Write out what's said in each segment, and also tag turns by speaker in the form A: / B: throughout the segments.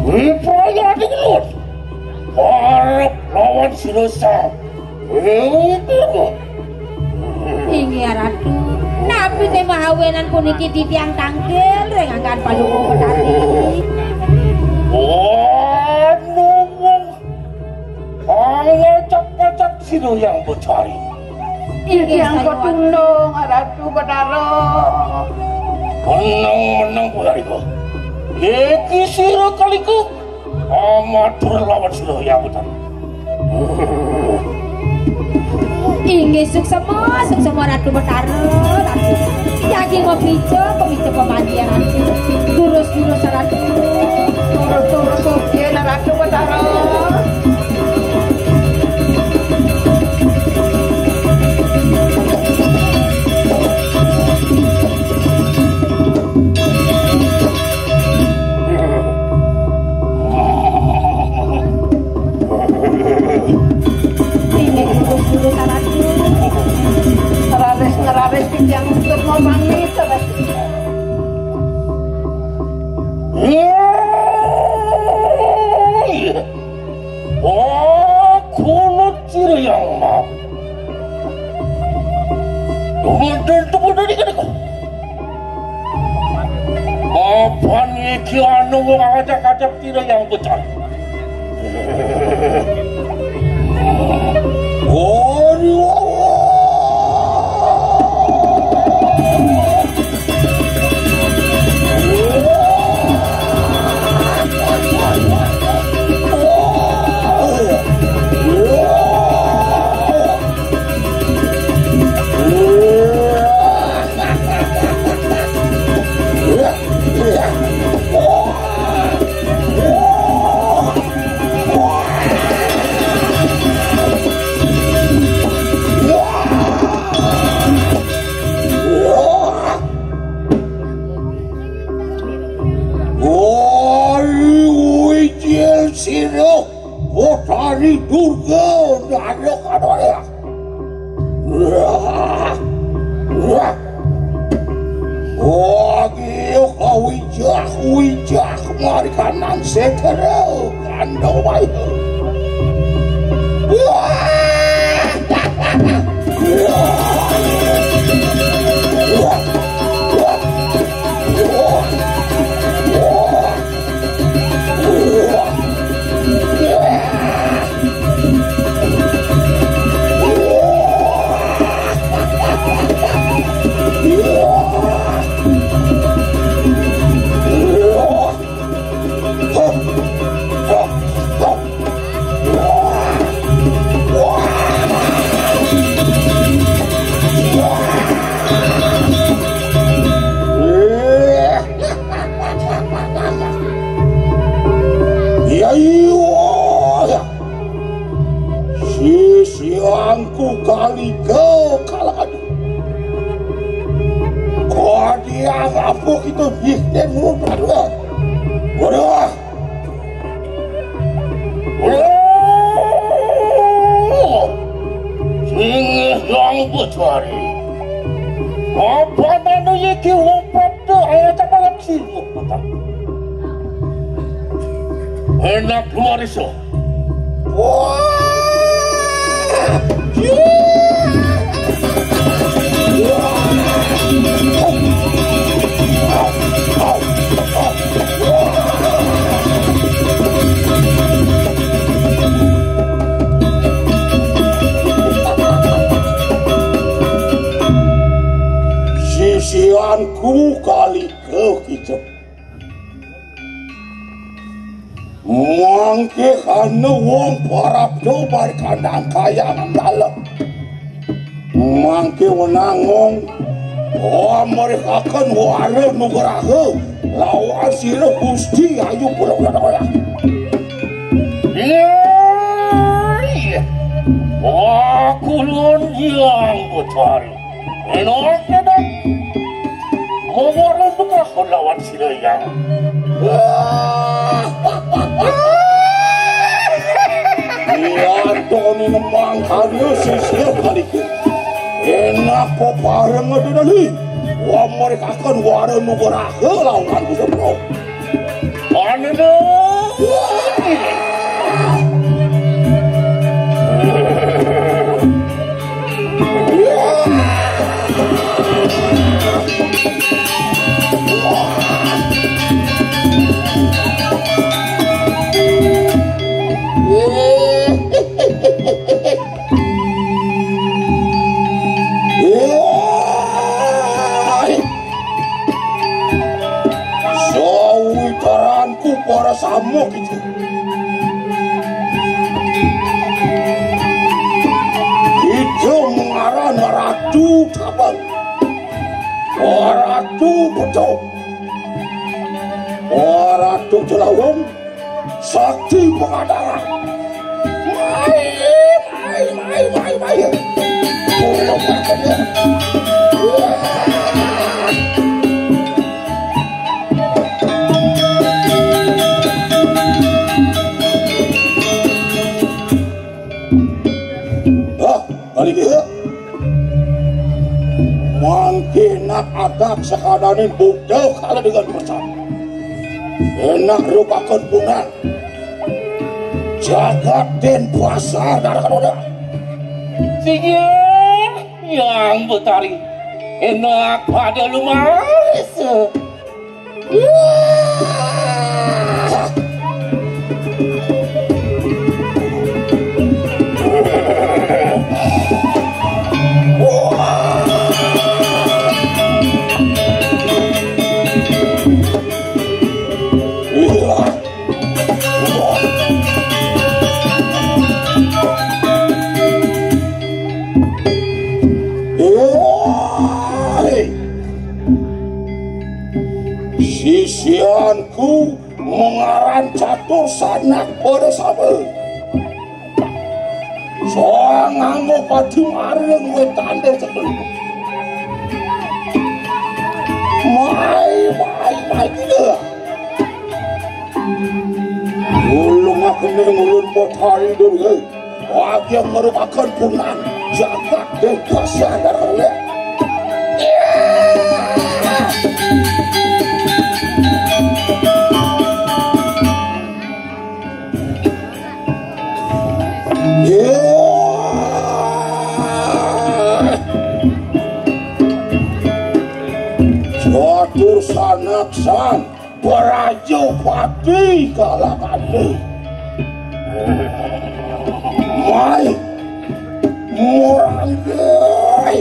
A: Rupanya dengan harap lawan sinusa.
B: Inggih Ratu, nabi teh mahawenan puniki titiang tangkil rengangan paduka petani.
A: Ngomong hanya cak-cak sinu yang bercari.
C: Yang Lodtunduh Ratu Batara.
A: Menang pulariku. Iki sira kaliku amatur lawan sira yang bercari.
B: Inggih suksema Ratu Batara. Ratu yakin ngopijo pemandian Ratu. Durus Ratu.
C: Turus oke Ratu Batara. Ngeraris yang untuk ngomongin
A: kuno ciri yang mah tunggu dari kau apaan iki anu ngajak-ajak ciri yang betul Putari Durga Napak Pertiwi. Wijak mari kanan segera kandang bayi. Sisianku kali kau kalah. Kau dia ngapuk itu bikin mudah. Waduh. Singih yang bercari. Apa mana iki lompat tu ayat capalan sibuk betul. Enak luar iso. Wah. Sisianku kali kau kita mangke kana wong parabdo bar kandang kayangan dalam mangke wenangong mereka akan warna nugarahe lawan sila Gusti Ayu Kengetan. Iya aku lon yang bercari enaknya dah mau warna nugarahe lawan sila yang Tony nemangkannya sisir kali enak kok bareng ada nali mereka akan warna nugara lawan Gusti Prabu. Ananda. Para samuk itu mengarah Ratu Napak Ratu Pucak Ratu Jelawang Sakti Pengadara mai tolong makannya. Mangkinak adak sekadanin bukdau kala dengan bersama enak rupakan bungan jagat dan puasa darah roda
D: Sige yang betari enak pada lumaris
A: Sisianku mengaran catur sanak pada sabar soang nganggo padi mareng wetande sebelum mai gila ulung akan ngulun potari dulu wagi yang merupakan pungan jagat dan kuasa darah catur sanak san berajo pati kalakane mai muranggai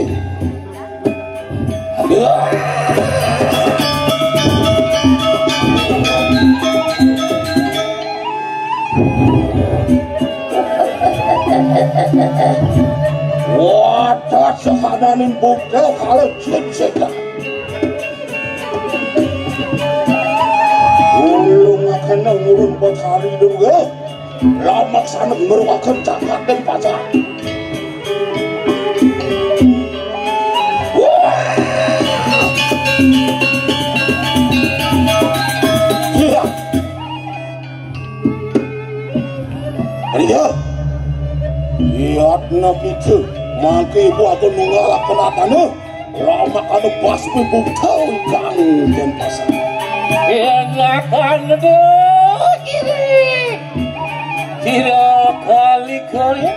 A: wadah sekadanin bukdau kalau jin-jin ulung akan ngurun potari juga lamak sana merupakan jagat dan pacar iya iya lihat nak itu mangke ibu akan mengalak kenatanya lamak anu basmi bukau ikan dan pasar
D: enakan deh tidak kali-kali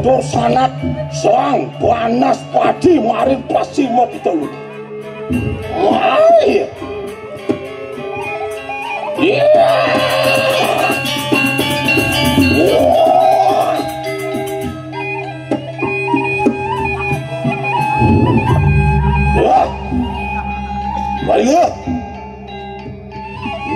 A: catur sanak sang panas padi marin pasimo ditelu mai Maryo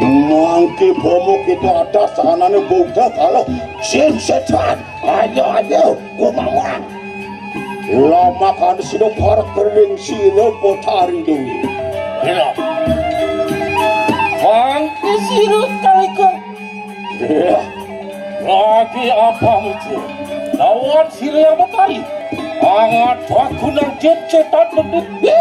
A: mangke bomo kita ada sanane bukda kalau jin setan ayo gumamang lama kan sino par kering sino potari dewi
D: Halo mangke sino talikon lagi apa muncul lawan sino yang betari angat aku nang jin setan bebek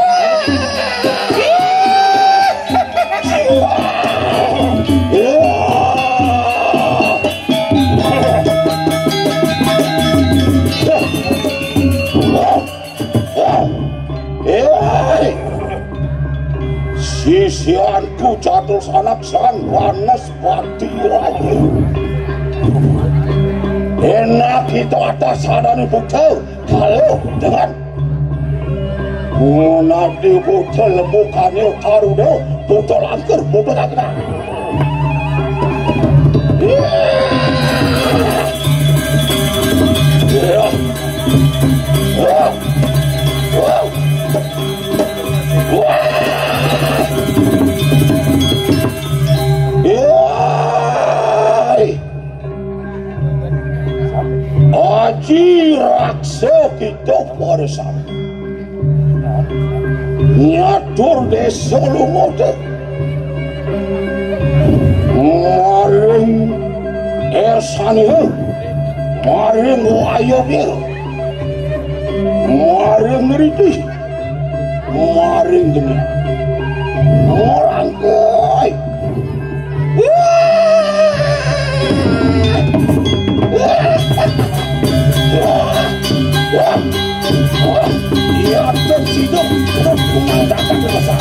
A: Sisianku jatuh anak sang panas pati lagi. Enak itu atas sadani bukal kalau dengan nanti bukal bukannya taruh deh bukal angker bukal angker. Aji raksa kita parisan nyatur desa lumote maring ersani maring wayobir maring ngeriti maring geni orang koi iya terciduk kumandangkan rasa